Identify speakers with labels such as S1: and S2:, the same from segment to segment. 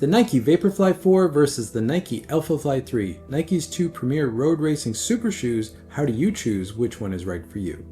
S1: The Nike Vaporfly 4 versus the Nike Alphafly 3, Nike's two premier road racing super shoes. How do you choose which one is right for you?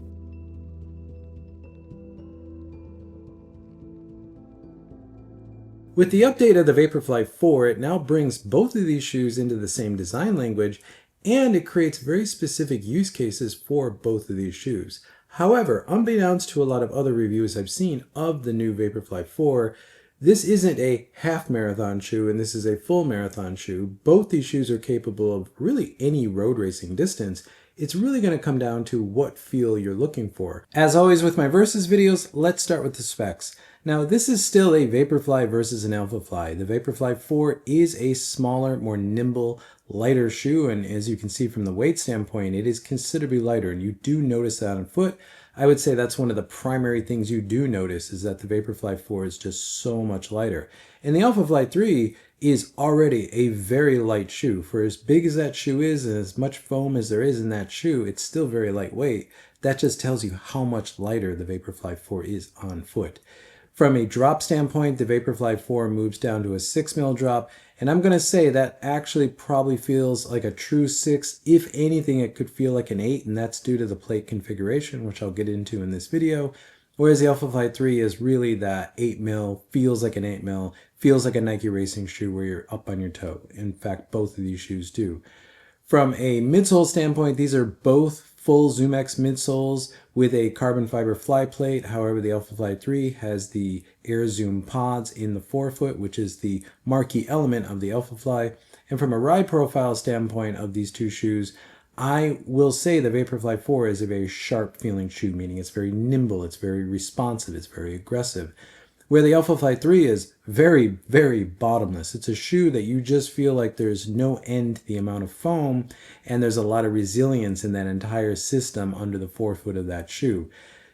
S1: With the update of the Vaporfly 4, it now brings both of these shoes into the same design language, and it creates very specific use cases for both of these shoes. However, unbeknownst to a lot of other reviews I've seen of the new Vaporfly 4, this isn't a half marathon shoe and this is a full marathon shoe. Both these shoes are capable of really any road racing distance. It's really going to come down to what feel you're looking for. As always with my versus videos, let's start with the specs. Now this is still a Vaporfly versus an Alphafly. The Vaporfly 4 is a smaller, more nimble, lighter shoe, and as you can see from the weight standpoint, it is considerably lighter, and you do notice that on foot. I would say that's one of the primary things you do notice, is that the Vaporfly 4 is just so much lighter. And the Alphafly 3 is already a very light shoe. For as big as that shoe is and as much foam as there is in that shoe, it's still very lightweight. That just tells you how much lighter the Vaporfly 4 is on foot. From a drop standpoint, the Vaporfly 4 moves down to a 6mm drop, and I'm going to say that actually probably feels like a true 6. If anything, it could feel like an 8, and that's due to the plate configuration, which I'll get into in this video. Whereas the Alphafly 3 is really that 8mm, feels like an 8mm, feels like a Nike racing shoe where you're up on your toe. In fact, both of these shoes do. From a midsole standpoint, these are both full ZoomX midsoles with a carbon fiber fly plate. However, the Alphafly 3 has the Air Zoom pods in the forefoot, which is the marquee element of the Alphafly. And from a ride profile standpoint of these two shoes, I will say the Vaporfly 4 is a very sharp feeling shoe, meaning it's very nimble, it's very responsive, it's very aggressive. Where the Alphafly 3 is very, very bottomless. It's a shoe that you just feel like there's no end to the amount of foam, and there's a lot of resilience in that entire system under the forefoot of that shoe.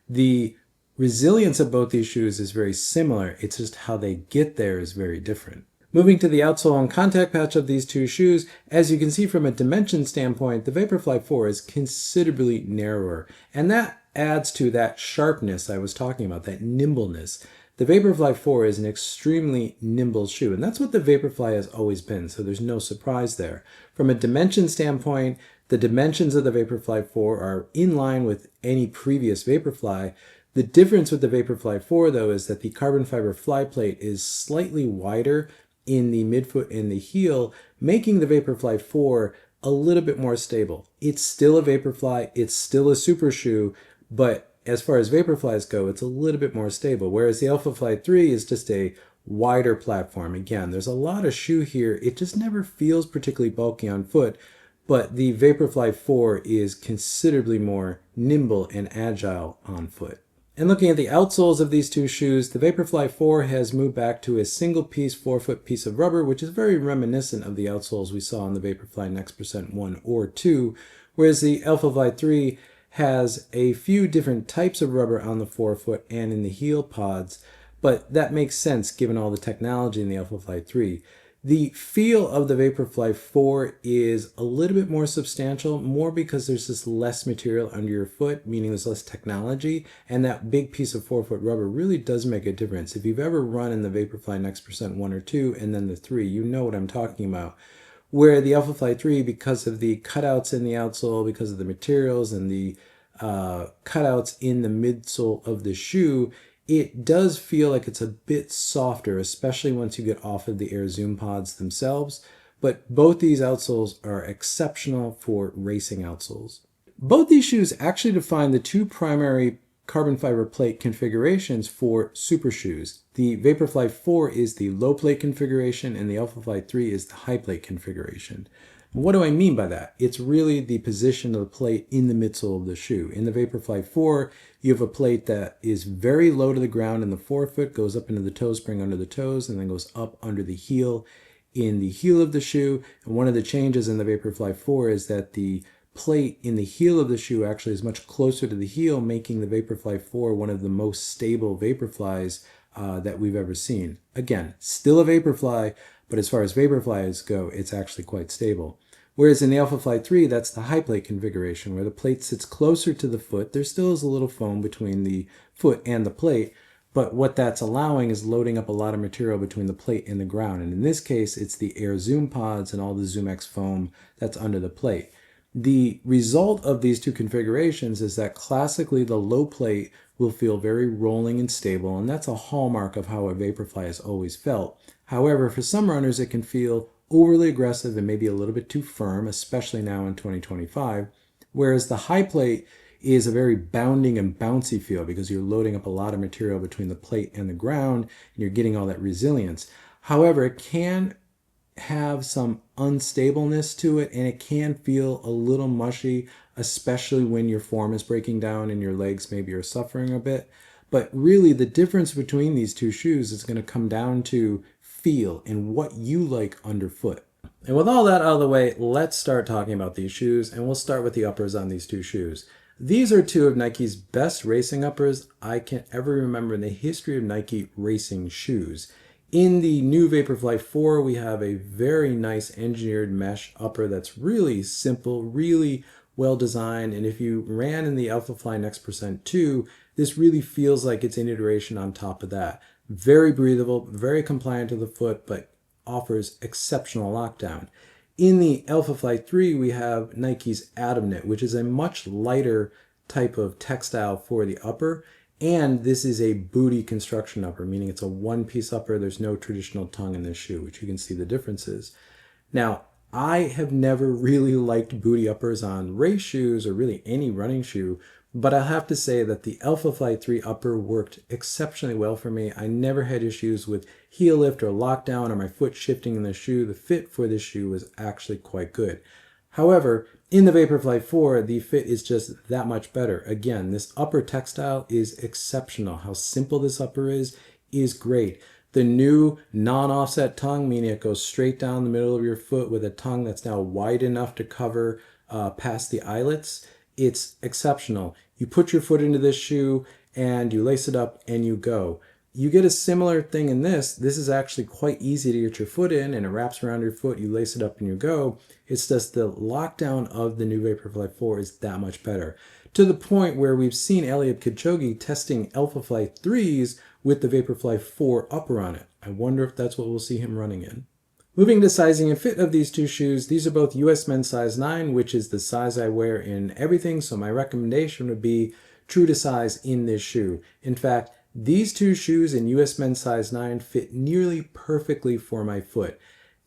S1: The resilience of both these shoes is very similar. It's just how they get there is very different. Moving to the outsole and contact patch of these two shoes, as you can see from a dimension standpoint, the Vaporfly 4 is considerably narrower, and that adds to that sharpness I was talking about, that nimbleness. The Vaporfly 4 is an extremely nimble shoe, and that's what the Vaporfly has always been, so there's no surprise there. From a dimension standpoint, the dimensions of the Vaporfly 4 are in line with any previous Vaporfly. The difference with the Vaporfly 4, though, is that the carbon fiber fly plate is slightly wider in the midfoot and the heel, making the Vaporfly 4 a little bit more stable. It's still a Vaporfly, it's still a super shoe, but as far as Vaporflies go, it's a little bit more stable, whereas the Alphafly 3 is just a wider platform. Again, there's a lot of shoe here. It just never feels particularly bulky on foot, but the Vaporfly 4 is considerably more nimble and agile on foot. And looking at the outsoles of these two shoes, the Vaporfly 4 has moved back to a single-piece forefoot piece of rubber, which is very reminiscent of the outsoles we saw on the Vaporfly Next% 1 or 2, whereas the Alphafly 3 has a few different types of rubber on the forefoot and in the heel pods, but that makes sense given all the technology in the Alphafly 3. The feel of the Vaporfly 4 is a little bit more substantial, more because there's just less material under your foot, meaning there's less technology, and that big piece of forefoot rubber really does make a difference. If you've ever run in the Vaporfly Next% 1 or 2 and then the 3, you know what I'm talking about. Where the Alphafly 3, because of the cutouts in the outsole, because of the materials and the cutouts in the midsole of the shoe, it does feel like it's a bit softer, especially once you get off of the Air Zoom pods themselves. But both these outsoles are exceptional for racing outsoles. Both these shoes actually define the two primary carbon fiber plate configurations for super shoes. The Vaporfly 4 is the low plate configuration and the Alphafly 3 is the high plate configuration. What do I mean by that? It's really the position of the plate in the midsole of the shoe. In the Vaporfly 4, you have a plate that is very low to the ground in the forefoot, goes up into the toe spring under the toes, and then goes up under the heel in the heel of the shoe. And one of the changes in the Vaporfly 4 is that the plate in the heel of the shoe actually is much closer to the heel, making the Vaporfly 4 one of the most stable Vaporflies that we've ever seen. Again, still a Vaporfly, but as far as Vaporflies go, it's actually quite stable. Whereas in the Alphafly 3, that's the high plate configuration, where the plate sits closer to the foot. There still is a little foam between the foot and the plate, But what that's allowing is loading up a lot of material between the plate and the ground. And in this case, it's the air zoom pods and all the ZoomX foam that's under the plate. The result of these two configurations is that classically the low plate will feel very rolling and stable, and that's a hallmark of how a Vaporfly has always felt. However, for some runners, it can feel overly aggressive and maybe a little bit too firm, especially now in 2025, whereas the high plate is a very bounding and bouncy feel because you're loading up a lot of material between the plate and the ground, and you're getting all that resilience. However, it can have some unstableness to it, and it can feel a little mushy, especially when your form is breaking down and your legs maybe are suffering a bit. But really, the difference between these two shoes is going to come down to feel and what you like underfoot. And with all that out of the way, let's start talking about these shoes, and we'll start with the uppers on these two shoes. These are two of Nike's best racing uppers I can ever remember in the history of Nike racing shoes. In the new Vaporfly 4, we have a very nice engineered mesh upper that's really simple, really well designed. And if you ran in the Alphafly Next Percent 2, this really feels like it's an iteration on top of that. Very breathable, very compliant to the foot, but offers exceptional lockdown. In the Alphafly 3, we have Nike's Atom Knit, which is a much lighter type of textile for the upper. And this is a booty construction upper, meaning it's a one-piece upper. There's no traditional tongue in this shoe, which you can see the differences. Now, I have never really liked booty uppers on race shoes or really any running shoe, but I'll have to say that the Alphafly 3 upper worked exceptionally well for me. I never had issues with heel lift or lockdown or my foot shifting in the shoe. The fit for this shoe was actually quite good. However, in the Vaporfly 4, the fit is just that much better. Again, this upper textile is exceptional. How simple this upper is great. The new non-offset tongue, meaning it goes straight down the middle of your foot with a tongue that's now wide enough to cover past the eyelets, it's exceptional. You put your foot into this shoe and you lace it up and you go. You get a similar thing in this. This is actually quite easy to get your foot in, and it wraps around your foot. You lace it up and you go. It's just the lockdown of the new Vaporfly 4 is that much better. To the point where we've seen Eliud Kipchoge testing Alphafly 3s with the Vaporfly 4 upper on it. I wonder if that's what we'll see him running in. Moving to sizing and fit of these two shoes, these are both US men's size 9, which is the size I wear in everything, so my recommendation would be true to size in this shoe. In fact, these two shoes in US men's size 9 fit nearly perfectly for my foot.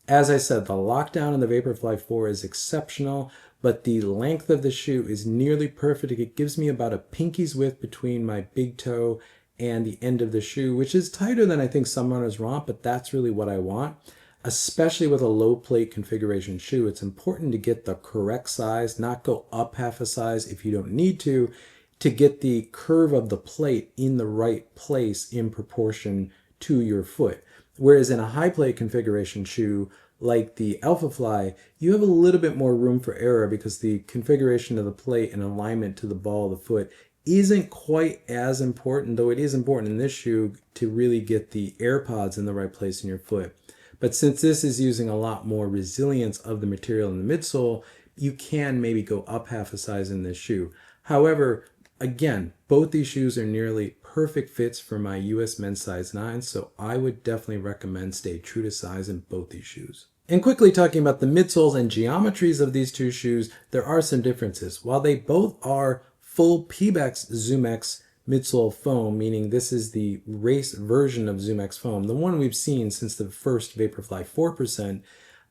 S1: As I said, the lockdown in the Vaporfly 4 is exceptional, but the length of the shoe is nearly perfect. It gives me about a pinky's width between my big toe and the end of the shoe, which is tighter than I think some runners want, but that's really what I want. Especially with a low plate configuration shoe, it's important to get the correct size, not go up half a size if you don't need to get the curve of the plate in the right place in proportion to your foot. Whereas in a high plate configuration shoe like the Alphafly, you have a little bit more room for error because the configuration of the plate and alignment to the ball of the foot isn't quite as important, though it is important in this shoe to really get the air pods in the right place in your foot. But since this is using a lot more resilience of the material in the midsole, you can maybe go up half a size in this shoe. However, again, both these shoes are nearly perfect fits for my US men's size 9, so I would definitely recommend stay true to size in both these shoes. And quickly talking about the midsoles and geometries of these two shoes, there are some differences. While they both are full PBEX ZoomX midsole foam, meaning this is the race version of ZoomX foam, the one we've seen since the first Vaporfly 4%.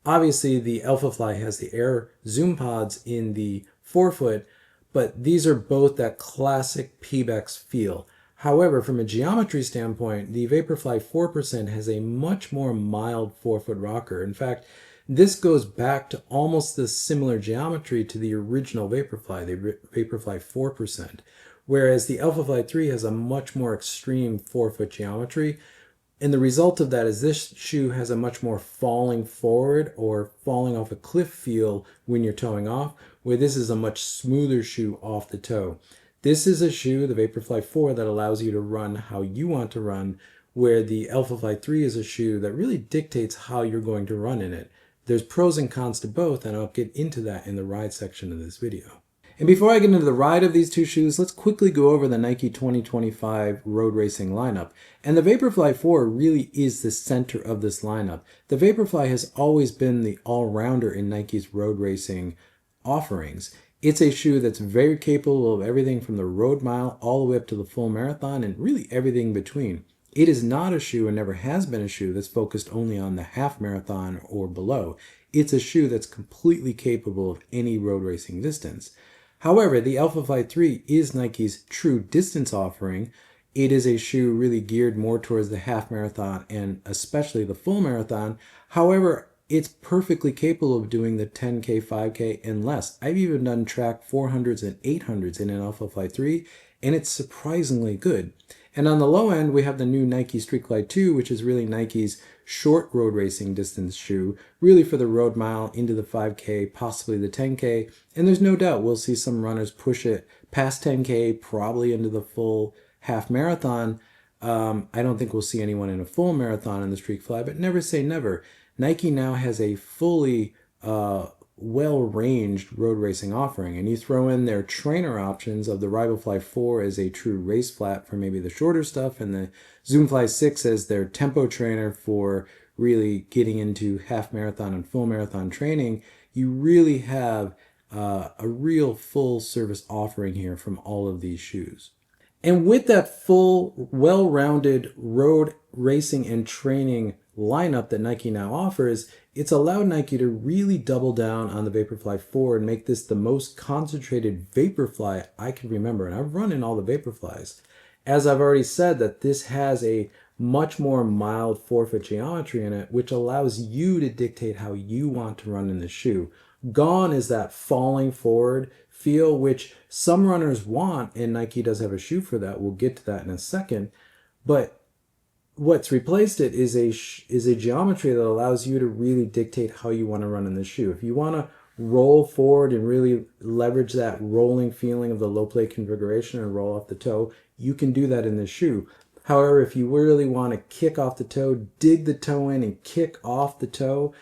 S1: Obviously, the Alphafly has the air zoom pods in the forefoot, but these are both that classic PBEX feel. However, from a geometry standpoint, the Vaporfly 4% has a much more mild forefoot rocker. In fact, this goes back to almost the similar geometry to the original Vaporfly, the Vaporfly 4%. Whereas the Alphafly 3 has a much more extreme forefoot geometry. And the result of that is this shoe has a much more falling forward or falling off a cliff feel when you're toeing off, where this is a much smoother shoe off the toe. This is a shoe, the Vaporfly 4, that allows you to run how you want to run, where the Alphafly 3 is a shoe that really dictates how you're going to run in it. There's pros and cons to both, and I'll get into that in the ride section of this video. And before I get into the ride of these two shoes, let's quickly go over the Nike 2025 road racing lineup. And the Vaporfly 4 really is the center of this lineup. The Vaporfly has always been the all-rounder in Nike's road racing offerings. It's a shoe that's very capable of everything from the road mile all the way up to the full marathon and really everything in between. It is not a shoe and never has been a shoe that's focused only on the half marathon or below. It's a shoe that's completely capable of any road racing distance. However, the Alphafly 3 is Nike's true distance offering. It is a shoe really geared more towards the half marathon and especially the full marathon. However, it's perfectly capable of doing the 10K, 5K, and less. I've even done track 400s and 800s in an Alphafly 3, and it's surprisingly good. And on the low end, we have the new Nike Streakfly 2, which is really Nike's short road racing distance shoe, really for the road mile into the 5K, possibly the 10K. And there's no doubt we'll see some runners push it past 10K, probably into the full half marathon. I don't think we'll see anyone in a full marathon in the Streakfly, but never say never. Nike now has a fully well-ranged road racing offering, and you throw in their trainer options of the Ribofly 4 as a true race flat for maybe the shorter stuff, and the Zoomfly 6 as their tempo trainer for really getting into half marathon and full marathon training. You really have a real full service offering here from all of these shoes. And with that full, well-rounded road racing and training lineup that Nike now offers, it's allowed Nike to really double down on the Vaporfly 4 and make this the most concentrated Vaporfly I can remember. And I've run in all the Vaporflies. As I've already said, that this has a much more mild forefoot geometry in it, which allows you to dictate how you want to run in the shoe. Gone is that falling forward feel, which some runners want, and Nike does have a shoe for that. We'll get to that in a second. But what's replaced it is a geometry that allows you to really dictate how you want to run in the shoe. If you want to roll forward and really leverage that rolling feeling of the low plate configuration and roll off the toe, you can do that in the shoe. However, if you really want to kick off the toe, dig the toe in and kick off the toe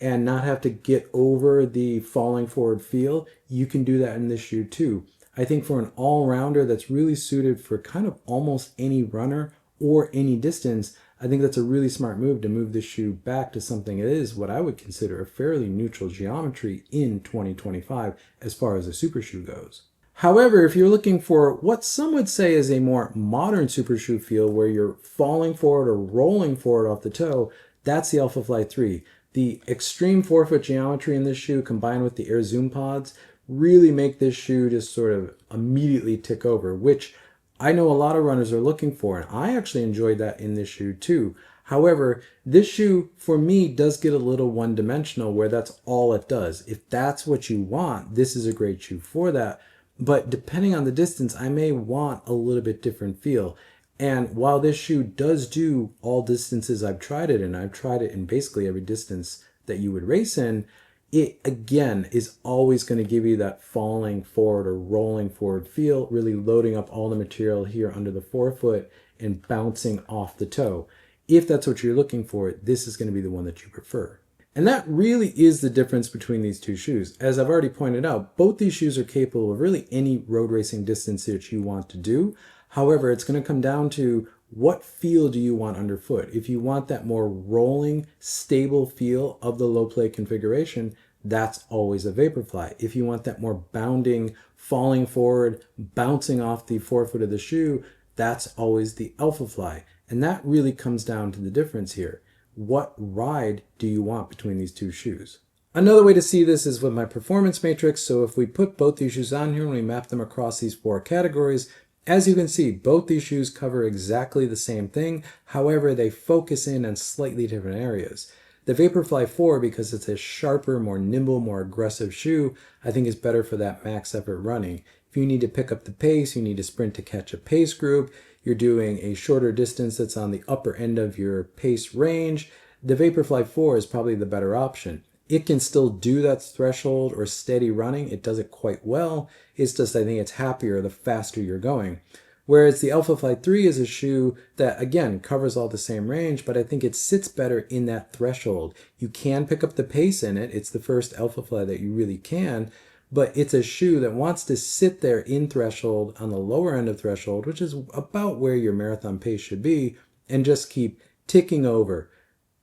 S1: and not have to get over the falling forward feel, you can do that in this shoe too. I think for an all-rounder that's really suited for kind of almost any runner or any distance, I think that's a really smart move to move this shoe back to something that is what I would consider a fairly neutral geometry in 2025 as far as a super shoe goes. However, if you're looking for what some would say is a more modern super shoe feel where you're falling forward or rolling forward off the toe, that's the Alphafly 3. The extreme forefoot geometry in this shoe combined with the Air Zoom pods really make this shoe just sort of immediately tick over, which I know a lot of runners are looking for, and I actually enjoyed that in this shoe too. However, this shoe for me does get a little one-dimensional where that's all it does. If that's what you want, this is a great shoe for that. But depending on the distance, I may want a little bit different feel. And while this shoe does do all distances I've tried it in, I've tried it in basically every distance that you would race in, it again is always going to give you that falling forward or rolling forward feel, really loading up all the material here under the forefoot and bouncing off the toe. If that's what you're looking for, this is going to be the one that you prefer. And that really is the difference between these two shoes. As I've already pointed out, both these shoes are capable of really any road racing distance that you want to do. However, it's going to come down to what feel do you want underfoot. If you want that more rolling, stable feel of the low plate configuration, that's always a Vaporfly. If you want that more bounding, falling forward, bouncing off the forefoot of the shoe, that's always the Alphafly. And that really comes down to the difference here. What ride do you want between these two shoes? Another way to see this is with my performance matrix. So if we put both these shoes on here and we map them across these four categories, as you can see, both these shoes cover exactly the same thing. However, they focus in on slightly different areas. The Vaporfly 4, because it's a sharper, more nimble, more aggressive shoe, I think is better for that max effort running. If you need to pick up the pace, you need to sprint to catch a pace group, you're doing a shorter distance that's on the upper end of your pace range, the Vaporfly 4 is probably the better option. It can still do that threshold or steady running. It does it quite well. It's just, I think it's happier the faster you're going. Whereas the Alphafly 3 is a shoe that, again, covers all the same range, but I think it sits better in that threshold. You can pick up the pace in it. It's the first Alphafly that you really can, but it's a shoe that wants to sit there in threshold on the lower end of threshold, which is about where your marathon pace should be, and just keep ticking over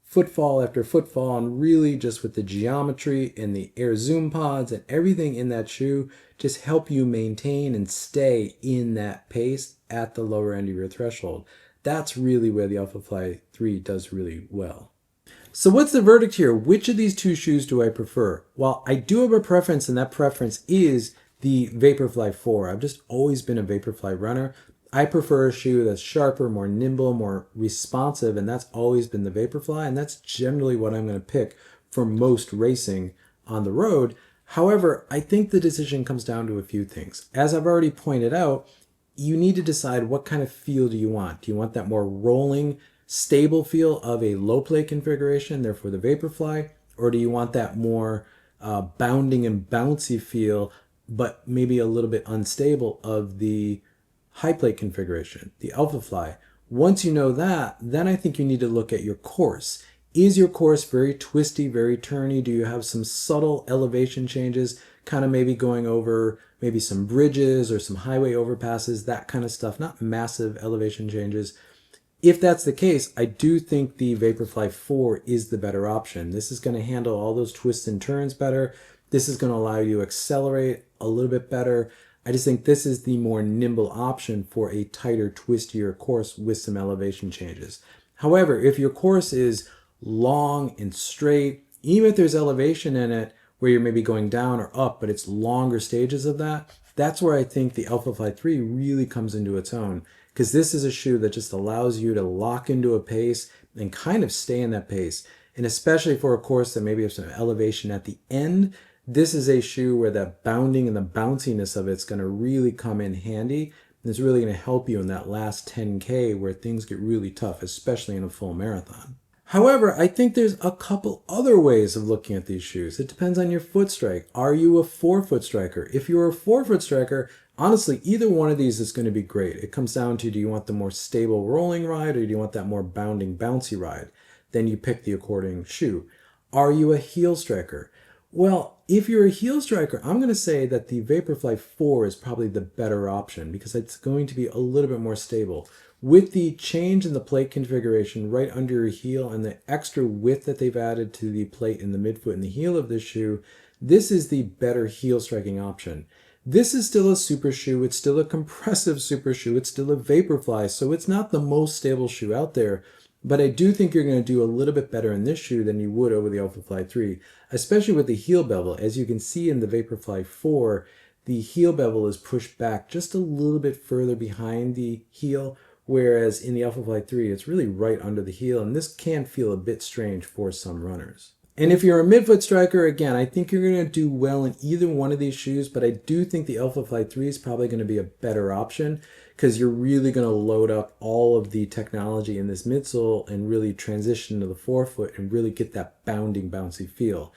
S1: footfall after footfall, and really just with the geometry and the air zoom pods and everything in that shoe just help you maintain and stay in that pace at the lower end of your threshold. That's really where the Alphafly 3 does really well. So what's the verdict here? Which of these two shoes do I prefer? Well, I do have a preference, and that preference is the Vaporfly 4. I've just always been a Vaporfly runner. I prefer a shoe that's sharper, more nimble, more responsive, and that's always been the Vaporfly, and that's generally what I'm going to pick for most racing on the road. However, I think the decision comes down to a few things. As I've already pointed out, you need to decide what kind of feel do you want. Do you want that more rolling, stable feel of a low plate configuration, therefore the Vaporfly, or do you want that more bounding and bouncy feel, but maybe a little bit unstable of the high plate configuration, the Alphafly? Once you know that, then I think you need to look at your course. Is your course very twisty, very turny? Do you have some subtle elevation changes, kind of maybe going over maybe some bridges or some highway overpasses, that kind of stuff, not massive elevation changes? If that's the case, I do think the Vaporfly 4 is the better option. This is going to handle all those twists and turns better. This is going to allow you to accelerate a little bit better. I just think this is the more nimble option for a tighter, twistier course with some elevation changes. However, if your course is long and straight, even if there's elevation in it where you're maybe going down or up, but it's longer stages of that, that's where I think the Alphafly 3 really comes into its own, because this is a shoe that just allows you to lock into a pace and kind of stay in that pace. And especially for a course that maybe has some elevation at the end, this is a shoe where that bounding and the bounciness of it's going to really come in handy. And it's really going to help you in that last 10K where things get really tough, especially in a full marathon. However, I think there's a couple other ways of looking at these shoes. It depends on your foot strike. Are you a forefoot striker? If you're a forefoot striker, honestly, either one of these is going to be great. It comes down to, do you want the more stable rolling ride, or do you want that more bounding, bouncy ride? Then you pick the according shoe. Are you a heel striker? Well, if you're a heel striker, I'm going to say that the Vaporfly 4 is probably the better option because it's going to be a little bit more stable. With the change in the plate configuration right under your heel and the extra width that they've added to the plate in the midfoot and the heel of this shoe, this is the better heel striking option. This is still a super shoe. It's still a compressive super shoe. It's still a Vaporfly, so it's not the most stable shoe out there. But I do think you're going to do a little bit better in this shoe than you would over the Alphafly 3, especially with the heel bevel. As you can see in the Vaporfly 4, the heel bevel is pushed back just a little bit further behind the heel, whereas in the Alphafly 3, it's really right under the heel, and this can feel a bit strange for some runners. And if you're a midfoot striker, again, I think you're going to do well in either one of these shoes, but I do think the Alphafly 3 is probably going to be a better option because you're really going to load up all of the technology in this midsole and really transition to the forefoot and really get that bounding, bouncy feel.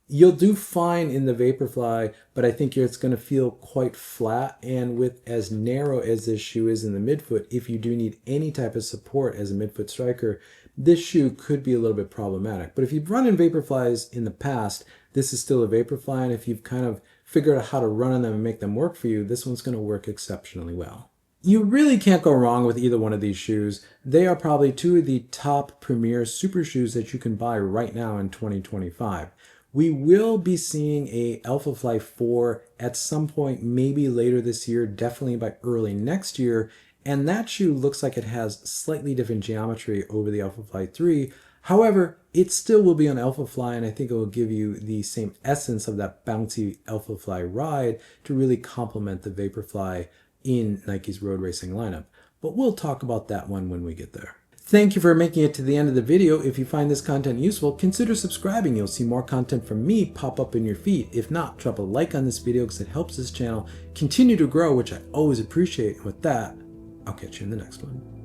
S1: You'll do fine in the Vaporfly, but I think it's going to feel quite flat, and with as narrow as this shoe is in the midfoot, if you do need any type of support as a midfoot striker, this shoe could be a little bit problematic. But if you've run in Vaporflies in the past, this is still a Vaporfly, and if you've kind of figured out how to run on them and make them work for you, this one's going to work exceptionally well. You really can't go wrong with either one of these shoes. They are probably two of the top premier super shoes that you can buy right now in 2025. We will be seeing a Alphafly 4 at some point, maybe later this year, definitely by early next year. And that shoe looks like it has slightly different geometry over the Alphafly 3. However, it still will be on Alphafly, and I think it will give you the same essence of that bouncy Alphafly ride to really complement the Vaporfly in Nike's road racing lineup. But we'll talk about that one when we get there. Thank you for making it to the end of the video. If you find this content useful, consider subscribing. You'll see more content from me pop up in your feed. If not, drop a like on this video because it helps this channel continue to grow, which I always appreciate. And with that, I'll catch you in the next one.